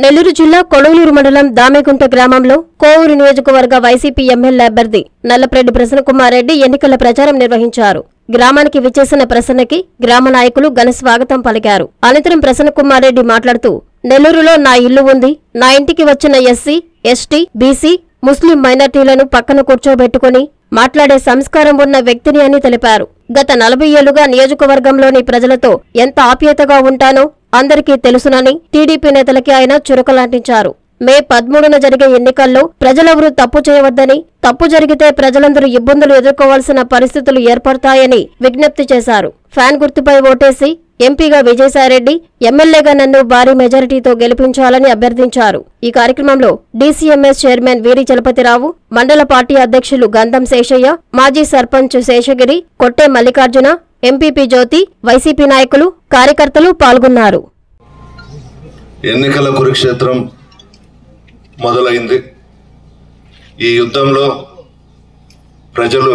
నెల్లూరు జిల్లా కొడవలూరు మండలం దామెగుంట గ్రామంలో కోవూరు నియోజకవర్గ వైసీపీ ఎమ్మెల్యే అభ్యర్థి నల్లప్రెడ్డి ప్రసన్నకుమార్ రెడ్డి ఎన్నికల ప్రచారం నిర్వహించారు. గ్రామానికి విచ్చేసిన ప్రసన్నకి గ్రామ నాయకులు ఘన స్వాగతం పలికారు. అనంతరం ప్రసన్నకుమార్ రెడ్డి మాట్లాడుతూ, నెల్లూరులో నా ఇల్లు ఉంది, నా ఇంటికి వచ్చిన ఎస్సీ, ఎస్టీ, బీసీ, ముస్లిం మైనార్టీలను పక్కన కూర్చోబెట్టుకుని మాట్లాడే సంస్కారం ఉన్న వ్యక్తిని అని తెలిపారు. గత 40 ఏళ్లుగా నియోజకవర్గంలోని ప్రజలతో ఎంత ఆప్యాయతగా ఉంటానో అందరికీ తెలుసునని టీడీపీ నేతలకి ఆయన చురకలాంటించారు. మే 13న జరిగే ఎన్నికల్లో ప్రజలెవరూ తప్పు చేయవద్దని, తప్పు జరిగితే ప్రజలందరూ ఇబ్బందులు ఎదుర్కోవాల్సిన పరిస్థితులు ఏర్పడతాయని విజ్ఞప్తి చేశారు. ఫ్యాన్ గుర్తుపై ఓటేసి ఎంపీగా విజయసాయిరెడ్డి, ఎమ్మెల్యేగా నన్ను భారీ మెజారిటీతో గెలిపించాలని అభ్యర్థించారు. ఈ కార్యక్రమంలో డీసీఎంఎస్ చైర్మన్ వీరి చలపతిరావు, మండల పార్టీ అధ్యక్షులు గంధం శేషయ్య, మాజీ సర్పంచ్ శేషగిరి, కొట్టే మల్లికార్జున, ఎంపీపీ జ్యోతి, వైసీపీ నాయకులు, కార్యకర్తలు పాల్గొన్నారు. ఎన్నికల కురుక్షేత్రం మొదలైంది. ఈ యుద్ధంలో ప్రజలు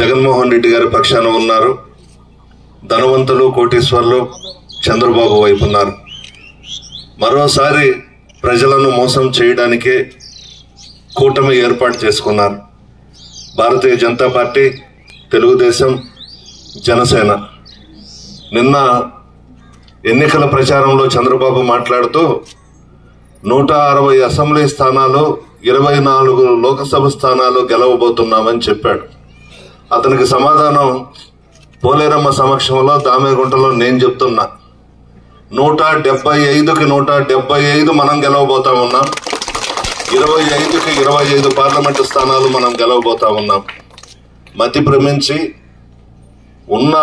జగన్మోహన్ రెడ్డి గారి పక్షాన ఉన్నారు. ధనవంతులు, కోటీశ్వర్లు చంద్రబాబు వైపు ఉన్నారు. మరోసారి ప్రజలను మోసం చేయడానికే కూటమి ఏర్పాటు చేసుకున్నారు. భారతీయ జనతా పార్టీ, తెలుగుదేశం, జనసేన. నిన్న ఎన్నికల ప్రచారంలో చంద్రబాబు మాట్లాడుతూ 160 అసెంబ్లీ స్థానాలు, 24 లోక్సభ స్థానాలు గెలవబోతున్నామని చెప్పాడు. అతనికి సమాధానం పోలేరమ్మ సమక్షంలో దామెగుంటలో నేను చెప్తున్నా, 175కి 175 మనం గెలవబోతా ఉన్నాం. 25కి 25 పార్లమెంటు స్థానాలు మనం గెలవబోతా ఉన్నాం. మతి భ్రమించి ఉన్న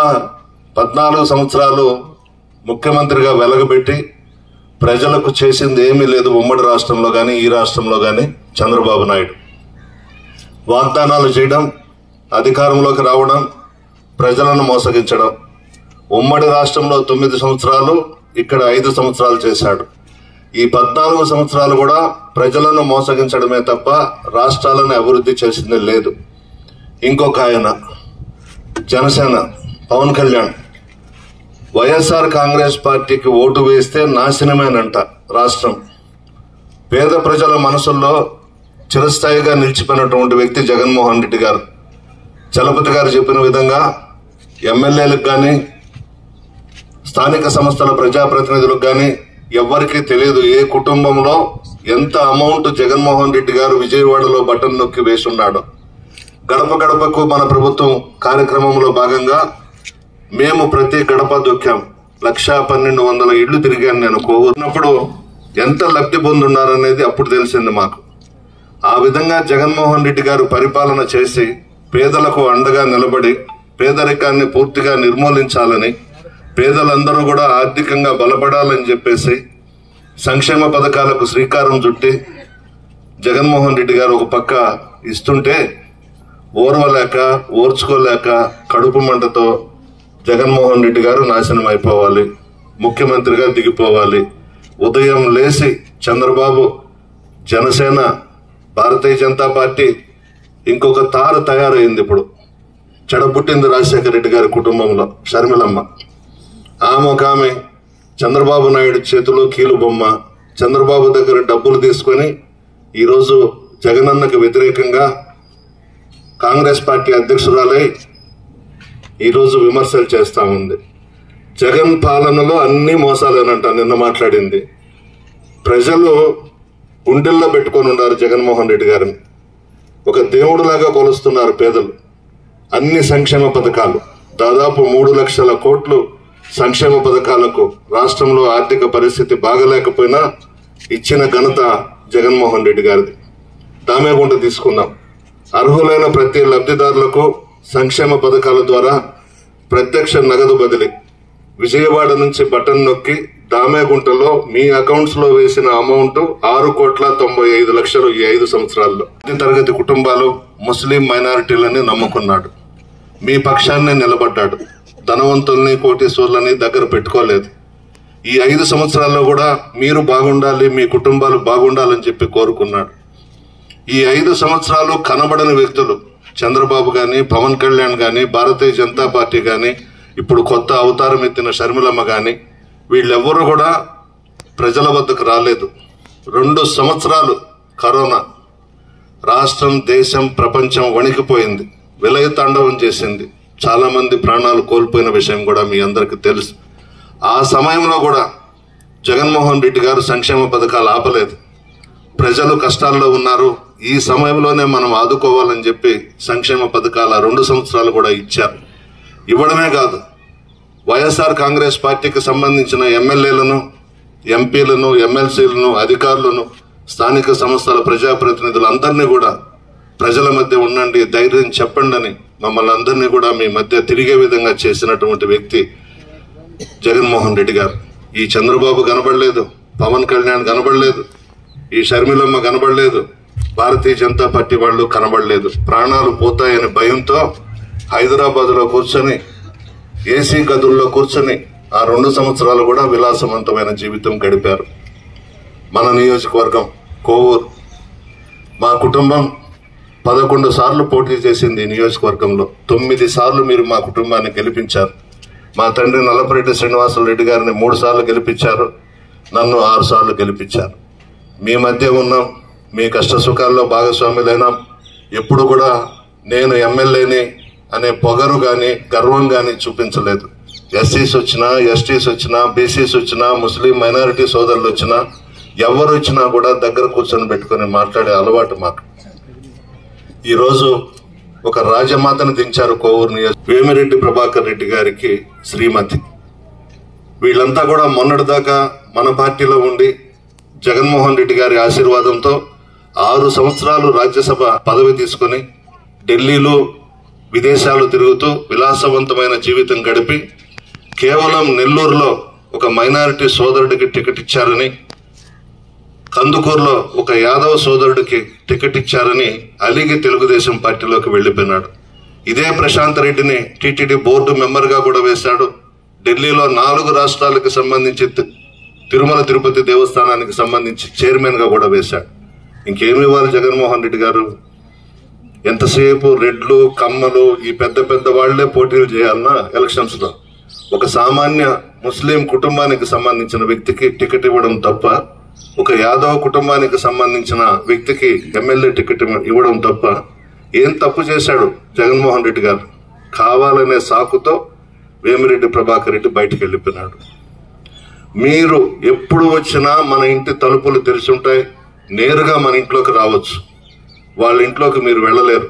14 సంవత్సరాలు ముఖ్యమంత్రిగా వెలగబెట్టి ప్రజలకు చేసింది ఏమీ లేదు. ఉమ్మడి రాష్ట్రంలో కానీ, ఈ రాష్ట్రంలో కానీ చంద్రబాబు నాయుడు వాగ్దానాలు చేయడం, అధికారంలోకి రావడం, ప్రజలను మోసగించడం. ఉమ్మడి రాష్ట్రంలో 9 సంవత్సరాలు, ఇక్కడ 5 సంవత్సరాలు చేశాడు. ఈ 14 సంవత్సరాలు కూడా ప్రజలను మోసగించడమే తప్ప రాష్ట్రాలను అభివృద్ధి చేసింది లేదు. ఇంకొక ఆయన జనసేన పవన్ కళ్యాణ్, వైఎస్ఆర్ కాంగ్రెస్ పార్టీకి ఓటు వేస్తే నాశనమేనంట రాష్ట్రం. పేద ప్రజల మనసుల్లో చిరస్థాయిగా నిలిచిపోయినటువంటి వ్యక్తి జగన్మోహన్ రెడ్డి గారు. చలపతి గారు చెప్పిన విధంగా ఎమ్మెల్యేలకు కానీ, స్థానిక సంస్థల ప్రజాప్రతినిధులకు కానీ ఎవ్వరికీ తెలియదు ఏ కుటుంబంలో ఎంత అమౌంట్ జగన్మోహన్ రెడ్డి గారు విజయవాడలో బటన్ నొక్కి వేసున్నాడు. గడప గడపకు మన ప్రభుత్వం కార్యక్రమంలో భాగంగా మేము ప్రతి గడప దొక్కాం. 1,1200 ఇళ్లు తిరిగాను నేను. కోరుకున్నప్పుడు ఎంత లబ్ధి పొందున్నారనేది అప్పుడు తెలిసింది మాకు. ఆ విధంగా జగన్మోహన్ రెడ్డి గారు పరిపాలన చేసి పేదలకు అండగా నిలబడి పేదరికాన్ని పూర్తిగా నిర్మూలించాలని, పేదలందరూ కూడా ఆర్థికంగా బలపడాలని చెప్పేసి సంక్షేమ పథకాలకు శ్రీకారం చుట్టి జగన్మోహన్ రెడ్డి గారు ఒక పక్క ఇస్తుంటే ఓర్వలేక, ఓర్చుకోలేక, కడుపు మంటతో జగన్మోహన్ రెడ్డి గారు నాశనం అయిపోవాలి, ముఖ్యమంత్రిగా దిగిపోవాలి. ఉదయం లేచి చంద్రబాబు, జనసేన, భారతీయ జనతా పార్టీ ఇంకొక తార తయారైంది. ఇప్పుడు చెడబుట్టింది రాజశేఖర రెడ్డి గారి కుటుంబంలో షర్మిలమ్మ. ఆమె చంద్రబాబు నాయుడు చేతిలో కీలు బొమ్మ. చంద్రబాబు దగ్గర డబ్బులు తీసుకొని ఈరోజు జగనన్నకు వ్యతిరేకంగా కాంగ్రెస్ పార్టీ అధ్యక్షురాలై ఈరోజు విమర్శలు చేస్తా ఉంది. జగన్ పాలనలో అన్ని మోసాలేనంట నిన్న మాట్లాడింది. ప్రజలు గుండెల్లో పెట్టుకొని ఉన్నారు జగన్మోహన్ రెడ్డి గారిని. ఒక దేవుడిలాగా కొలుస్తున్నారు పేదలు. అన్ని సంక్షేమ పథకాలు, దాదాపు 3 లక్షల కోట్లు సంక్షేమ పథకాలకు రాష్ట్రంలో ఆర్థిక పరిస్థితి బాగలేకపోయినా ఇచ్చిన ఘనత జగన్మోహన్ రెడ్డి గారిది. దామెగుంట తీసుకుందాం. అర్హులైన ప్రతి లబ్ధిదారులకు సంక్షేమ పథకాల ద్వారా ప్రత్యక్ష నగదు బదిలీ. విజయవాడ నుంచి బటన్ నొక్కి దామెగుంటలో మీ అకౌంట్స్ లో వేసిన అమౌంట్ 6,95,00,000 ఈ 5 సంవత్సరాల్లో. తరగతి కుటుంబాలు, ముస్లిం మైనారిటీలని నమ్ముకున్నాడు. మీ పక్షాన్ని నిలబడ్డాడు. ధనవంతుల్ని, కోటీశ్వర్లని దగ్గర పెట్టుకోలేదు. ఈ 5 సంవత్సరాల్లో కూడా మీరు బాగుండాలి, మీ కుటుంబాలు బాగుండాలని చెప్పి కోరుకున్నాడు. ఈ 5 సంవత్సరాలు కనబడని వ్యక్తులు చంద్రబాబు గాని, పవన్ కళ్యాణ్ గాని, భారతీయ జనతా పార్టీ గాని, ఇప్పుడు కొత్త అవతారం ఎత్తిన షర్మిలమ్మ గాని, వీళ్ళెవ్వరూ కూడా ప్రజల వద్దకు రాలేదు. 2 సంవత్సరాలు కరోనా రాష్ట్రం, దేశం, ప్రపంచం వణికిపోయింది, విలయతాండవం చేసింది. చాలా మంది ప్రాణాలు కోల్పోయిన విషయం కూడా మీ అందరికీ తెలుసు. ఆ సమయంలో కూడా జగన్మోహన్ రెడ్డి గారు సంక్షేమ పథకాలు ఆపలేదు. ప్రజలు కష్టాల్లో ఉన్నారు, ఈ సమయంలోనే మనం ఆదుకోవాలని చెప్పి సంక్షేమ పథకాల 2 సంవత్సరాలు కూడా ఇచ్చారు. ఇవ్వడమే కాదు, వైఎస్ఆర్ కాంగ్రెస్ పార్టీకి సంబంధించిన ఎమ్మెల్యేలను, ఎంపీలను, ఎమ్మెల్సీలను, అధికారులను, స్థానిక సంస్థల ప్రజాప్రతినిధులందరినీ కూడా ప్రజల మధ్య ఉండండి, ధైర్యం చెప్పండి అని మమ్మల్ని అందరినీ కూడా మీ మధ్య తిరిగే విధంగా చేసినటువంటి వ్యక్తి జగన్మోహన్ రెడ్డి గారు. ఈ చంద్రబాబు కనబడలేదు, పవన్ కళ్యాణ్ కనబడలేదు, ఈ షర్మిలమ్మ కనబడలేదు, భారతీయ జనతా పార్టీ వాళ్ళు కనబడలేదు. ప్రాణాలు పోతాయని భయంతో హైదరాబాద్లో కూర్చొని, ఏసీ గదుల్లో కూర్చొని ఆ 2 సంవత్సరాలు కూడా విలాసవంతమైన జీవితం గడిపారు. మన నియోజకవర్గం కోవూరు, మా కుటుంబం 11 సార్లు పోటీ చేసింది ఈ నియోజకవర్గంలో. 9 సార్లు మీరు మా కుటుంబాన్ని గెలిపించారు. మా తండ్రి నల్లపరెడ్డి శ్రీనివాసరెడ్డి గారిని 3 సార్లు గెలిపించారు, నన్ను 6 సార్లు గెలిపించారు. మీ మధ్య ఉన్నాం, మీ కష్ట సుఖాల్లో భాగస్వాములైనాం. ఎప్పుడు కూడా నేను ఎమ్మెల్యేని అనే పొగరు గాని, గర్వం గాని చూపించలేదు. ఎస్సీస్ వచ్చినా, ఎస్టీస్ వచ్చినా, బీసీస్ వచ్చినా, ముస్లిం మైనారిటీ సోదరులు వచ్చినా, ఎవరు వచ్చినా కూడా దగ్గర కూర్చొని పెట్టుకుని మాట్లాడే అలవాటు మాకు. ఈరోజు ఒక రాజమాతను దించారు కోవూరు నియోజకవర్గం, వేమిరెడ్డి ప్రభాకర్ రెడ్డి గారికి శ్రీమతి. వీళ్ళంతా కూడా మొన్నటిదాకా మన పార్టీలో ఉండి జగన్మోహన్ రెడ్డి గారి ఆశీర్వాదంతో 6 సంవత్సరాలు రాజ్యసభ పదవి తీసుకుని ఢిల్లీలో, విదేశాలు తిరుగుతూ విలాసవంతమైన జీవితం గడిపి కేవలం నెల్లూరులో ఒక మైనారిటీ సోదరుడికి టికెట్ ఇచ్చారని, కందుకూరులో ఒక యాదవ సోదరుడికి టికెట్ ఇచ్చారని అలిగి తెలుగుదేశం పార్టీలోకి వెళ్లిపోయినాడు. ఇదే ప్రశాంత్ రెడ్డిని టీటీడీ బోర్డు మెంబర్ గా కూడా వేశాడు. ఢిల్లీలో 4 రాష్ట్రాలకు సంబంధించి తిరుమల తిరుపతి దేవస్థానానికి సంబంధించి చైర్మన్ గా కూడా వేశాడు. ఇంకేమి ఇవ్వాలి జగన్మోహన్ రెడ్డి గారు? ఎంతసేపు రెడ్లు, కమ్మలు, ఈ పెద్ద పెద్ద వాళ్లే పోటీలు చేయాలన్నా ఎలక్షన్స్ లో? ఒక సామాన్య ముస్లిం కుటుంబానికి సంబంధించిన వ్యక్తికి టికెట్ ఇవ్వడం తప్ప, ఒక యాదవ కుటుంబానికి సంబంధించిన వ్యక్తికి ఎమ్మెల్యే టికెట్ ఇవ్వడం తప్ప ఏం తప్పు చేశాడు జగన్మోహన్ రెడ్డి గారు? కావాలనే సాకుతో వేమిరెడ్డి ప్రభాకర్ రెడ్డి బయటికి వెళ్ళిపోయినాడు. మీరు ఎప్పుడు వచ్చినా మన ఇంటి తలుపులు తెరిచుంటాయి, నేరుగా మన ఇంట్లోకి రావచ్చు. వాళ్ళ ఇంట్లోకి మీరు వెళ్ళలేరు.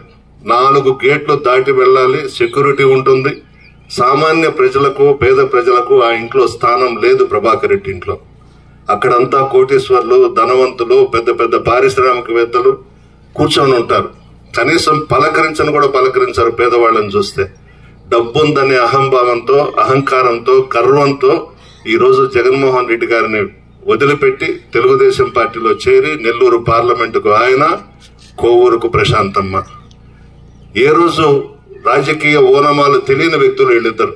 4 గేట్లు దాటి వెళ్ళాలి, సెక్యూరిటీ ఉంటుంది. సామాన్య ప్రజలకు, పేద ప్రజలకు ఆ ఇంట్లో స్థానం లేదు ప్రభాకర్ రెడ్డి ఇంట్లో. అక్కడంతా కోటీశ్వర్లు, ధనవంతులు, పెద్ద పెద్ద పారిశ్రామికవేత్తలు కూర్చొని ఉంటారు. కనీసం పలకరించను కూడా పలకరించారు పేదవాళ్ళని చూస్తే. డబ్బుందనే అహంభావంతో, అహంకారంతో, గర్వంతో ఈరోజు జగన్మోహన్ రెడ్డి గారిని వదిలిపెట్టి తెలుగుదేశం పార్టీలో చేరి నెల్లూరు పార్లమెంటుకు ఆయన, కోవూరుకు ప్రశాంతమ్మ. ఏ రోజు రాజకీయ ఓనమాలు తెలియని వ్యక్తులు వీళ్ళిద్దరు.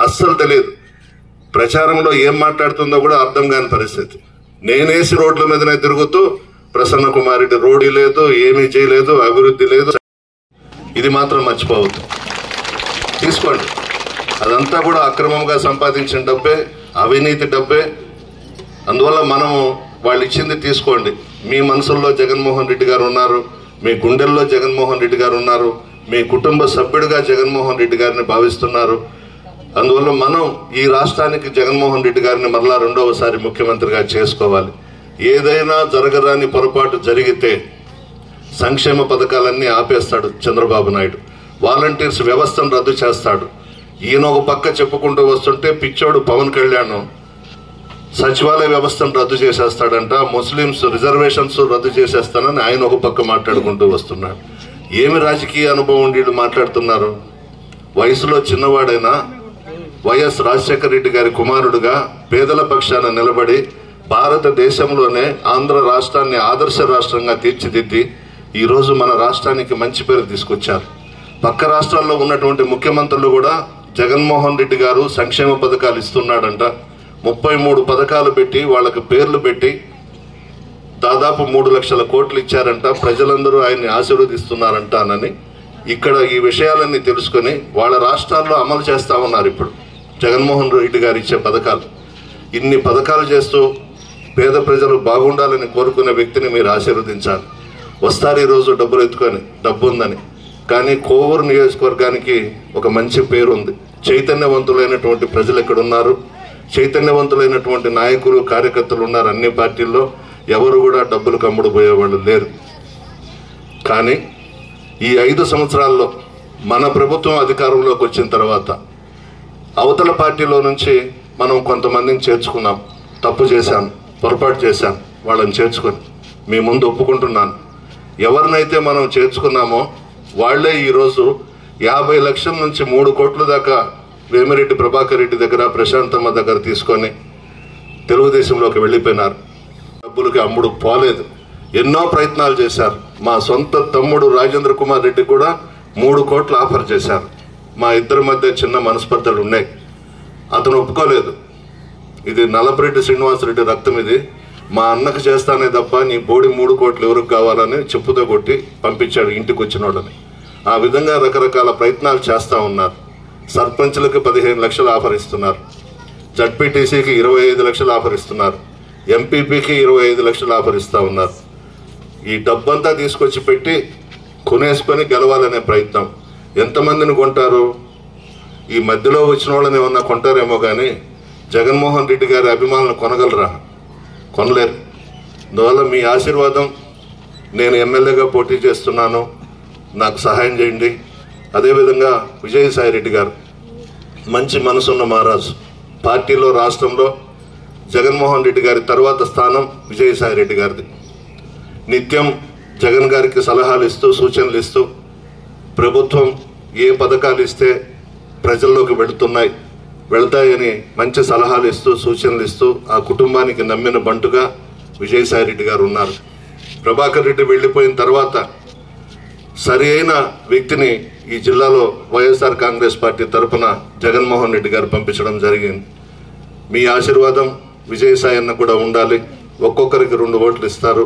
అస్సలు తెలియదు. ప్రచారంలో ఏం మాట్లాడుతుందో కూడా అర్థం కాని పరిస్థితి. నేనేసి రోడ్ల మీదనే తిరుగుతూ ప్రసన్న కుమార్ రెడ్డి రోడ్డు లేదు, ఏమీ చేయలేదు, అభివృద్ధి లేదు. ఇది మాత్రం మర్చిపోవద్దు. తీసుకోండి, అదంతా కూడా అక్రమంగా సంపాదించిన డబ్బే, అవినీతి డబ్బే. అందువల్ల మనము వాళ్ళు ఇచ్చింది తీసుకోండి. మీ మనసుల్లో జగన్మోహన్ రెడ్డి గారు ఉన్నారు, మీ గుండెల్లో జగన్మోహన్ రెడ్డి గారు ఉన్నారు, మీ కుటుంబ సభ్యుడిగా జగన్మోహన్ రెడ్డి గారిని భావిస్తున్నారు. అందువల్ల మనం ఈ రాష్ట్రానికి జగన్మోహన్ రెడ్డి గారిని మరలా 2వసారి ముఖ్యమంత్రిగా చేసుకోవాలి. ఏదైనా జరగరాని పొరపాటు జరిగితే సంక్షేమ పథకాలన్నీ ఆపేస్తాడు చంద్రబాబు నాయుడు. వాలంటీర్స్ వ్యవస్థను రద్దు చేస్తాడు. ఈయన ఒక పక్క చెప్పుకుంటూ వస్తుంటే పిచ్చోడు పవన్ కళ్యాణ్ సచివాలయ వ్యవస్థను రద్దు చేసేస్తాడంట, ముస్లింస్ రిజర్వేషన్స్ రద్దు చేసేస్తానని ఆయన ఒక పక్క మాట్లాడుకుంటూ వస్తున్నాడు. ఏమి రాజకీయ అనుభవం వీళ్ళు మాట్లాడుతున్నారు? వయసులో చిన్నవాడైనా వైఎస్ రాజశేఖర రెడ్డి గారి కుమారుడుగా పేదల పక్షాన నిలబడి భారతదేశంలోనే ఆంధ్ర రాష్ట్రాన్ని ఆదర్శ రాష్ట్రంగా తీర్చిదిద్ది ఈరోజు మన రాష్ట్రానికి మంచి పేరు తీసుకొచ్చారు. పక్క రాష్ట్రాల్లో ఉన్నటువంటి ముఖ్యమంత్రులు కూడా జగన్మోహన్ రెడ్డి గారు సంక్షేమ పథకాలు ఇస్తున్నాడంట. 33 పథకాలు పెట్టి వాళ్ళకి పేర్లు పెట్టి దాదాపు 3 లక్షల కోట్లు ఇచ్చారంట. ప్రజలందరూ ఆయన్ని ఆశీర్వదిస్తున్నారంట అని ఇక్కడ ఈ విషయాలన్నీ తెలుసుకుని వాళ్ళ రాష్ట్రాల్లో అమలు చేస్తా ఉన్నారు. ఇప్పుడు జగన్మోహన్ రెడ్డి గారు ఇచ్చే పథకాలు, ఇన్ని పథకాలు చేస్తూ పేద ప్రజలు బాగుండాలని కోరుకునే వ్యక్తిని మీరు ఆశీర్వదించాలి. వస్తారు ఈరోజు డబ్బులు ఎత్తుకొని, డబ్బు ఉందని. కానీ కోవూరు నియోజకవర్గానికి ఒక మంచి పేరు ఉంది. చైతన్యవంతులైనటువంటి ప్రజలు ఇక్కడ ఉన్నారు, చైతన్యవంతులైనటువంటి నాయకులు కార్యకర్తలు ఉన్నారు. అన్ని పార్టీల్లో ఎవరు కూడా డబ్బులు కమ్ముడు పోయేవాళ్ళు లేరు. కానీ ఈ 5 సంవత్సరాల్లో మన ప్రభుత్వం అధికారంలోకి వచ్చిన తర్వాత అవతల పార్టీలో నుంచి మనం కొంతమందిని చేర్చుకున్నాం. తప్పు చేశాం, పొరపాటు చేశాం, వాళ్ళని చేర్చుకొని మీ ముందు ఒప్పుకుంటున్నాను. ఎవరినైతే మనం చేర్చుకున్నామో వాళ్లే ఈరోజు 50 లక్షల నుంచి 3 కోట్ల దాకా వేమిరెడ్డి ప్రభాకర్ రెడ్డి దగ్గర, ప్రశాంతమ్మ దగ్గర తీసుకొని తెలుగుదేశంలోకి వెళ్ళిపోయినారు. డబ్బులకి అమ్ముడు పోలేదు, ఎన్నో ప్రయత్నాలు చేశారు. మా సొంత తమ్ముడు రాజేంద్ర కుమార్ రెడ్డి కూడా 3 కోట్లు ఆఫర్ చేశారు. మా ఇద్దరి మధ్య చిన్న మనస్పర్ధలు ఉన్నాయి, అతను ఒప్పుకోలేదు. ఇది నల్లపరెడ్డి శ్రీనివాసరెడ్డి రక్తం, ఇది మా అన్నకు చేస్తానే తప్ప నీ బోడి 3 కోట్లు ఎవరికి కావాలని చెప్పుతో కొట్టి పంపించాడు ఇంటికి వచ్చిన వాళ్ళని. ఆ విధంగా రకరకాల ప్రయత్నాలు చేస్తూ ఉన్నారు. సర్పంచ్లకు 15 లక్షలు ఆఫర్ ఇస్తున్నారు, జడ్పీటీసీకి 25 లక్షలు ఆఫర్ ఇస్తున్నారు, ఎంపీపీకి 25 లక్షలు ఆఫర్ ఇస్తూ ఉన్నారు. ఈ డబ్బంతా తీసుకొచ్చి పెట్టి కొనేసుకొని గెలవాలనే ప్రయత్నం. ఎంతమందిని కొంటారు? ఈ మధ్యలో వచ్చిన వాళ్ళని ఏమన్నా కొంటారేమో కానీ జగన్మోహన్ రెడ్డి గారి అభిమానులు కొనగలరా? కొనలేరు. అందువల్ల మీ ఆశీర్వాదం, నేను ఎమ్మెల్యేగా పోటీ చేస్తున్నాను, నాకు సహాయం చేయండి. అదేవిధంగా విజయసాయి రెడ్డి గారు మంచి మనసున్న మహారాజు. పార్టీలో, రాష్ట్రంలో జగన్మోహన్ రెడ్డి గారి తర్వాత స్థానం విజయసాయి రెడ్డి గారిది. నిత్యం జగన్ గారికి సలహాలు ఇస్తూ, సూచనలు ఇస్తూ, ప్రభుత్వం ఏ పథకాలు ఇస్తే ప్రజల్లోకి వెళ్తాయని మంచి సలహాలు ఇస్తూ, సూచనలు ఇస్తూ ఆ కుటుంబానికి నమ్మిన బంటుగా విజయసాయి రెడ్డి గారు ఉన్నారు. ప్రభాకర్ రెడ్డి వెళ్ళిపోయిన తర్వాత సరి అయిన వ్యక్తిని ఈ జిల్లాలో వైఎస్ఆర్ కాంగ్రెస్ పార్టీ తరఫున జగన్మోహన్ రెడ్డి గారు పంపించడం జరిగింది. మీ ఆశీర్వాదం విజయసాయి అన్న కూడా ఉండాలి. ఒక్కొక్కరికి 2 ఓట్లు ఇస్తారు,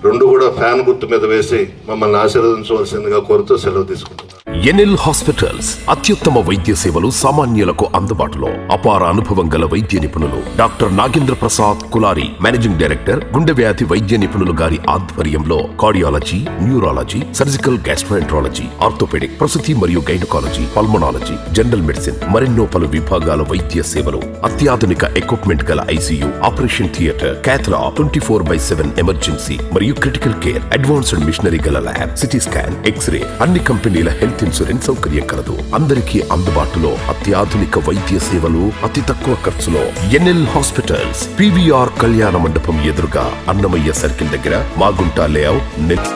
2 కూడా ఫ్యాన్ గుర్తు మీద వేసి మమ్మల్ని ఆశీర్వదించవలసిందిగా కోరుతూ సెలవు తీసుకుంటున్నాను. ఎన్ఎల్ హాస్పిటల్స్ అత్యుత్తమ వైద్య సేవలు సామాన్యులకు అందుబాటులో. అపార అనుభవం గల వైద్య నిపుణులు doctor Nagendra Prasad Kulari, managing director, గుండె వ్యాధి వైద్య నిపుణులు గారి ఆధ్వర్యంలో cardiology, neurology, surgical gastroenterology, orthopaedic, ప్రసూతి మరియు గైనకాలజీ, పల్మనాలజీ, జనరల్ మెడిసిన్, మరెన్నో పలు విభాగాల వైద్య సేవలు. అత్యాధునిక ఎక్విప్మెంట్ గల ఐసీయూ, ఆపరేషన్ థియేటర్, క్యాథ్లా, 24/7 ఎమర్జెన్సీ మరియు క్రిటికల్ కేర్, అడ్వాన్స్డ్ మిషనరీ గల ల్యాబ్, సిటీ స్కాన్, ఎక్స్రే, అన్ని కంపెనీల హెల్త్ ఇన్సూరెన్స్ సౌకర్యం కలదు. అందరికీ అందుబాటులో అత్యాధునిక వైద్య సేవలు అతి తక్కువ ఖర్చులో. ఎన్ఎల్ హాస్పిటల్స్, పివిఆర్ కళ్యాణ మండపం ఎదురుగా, అన్నమయ్య సర్కిల్ దగ్గర, మాగుంట లేఅవుట్.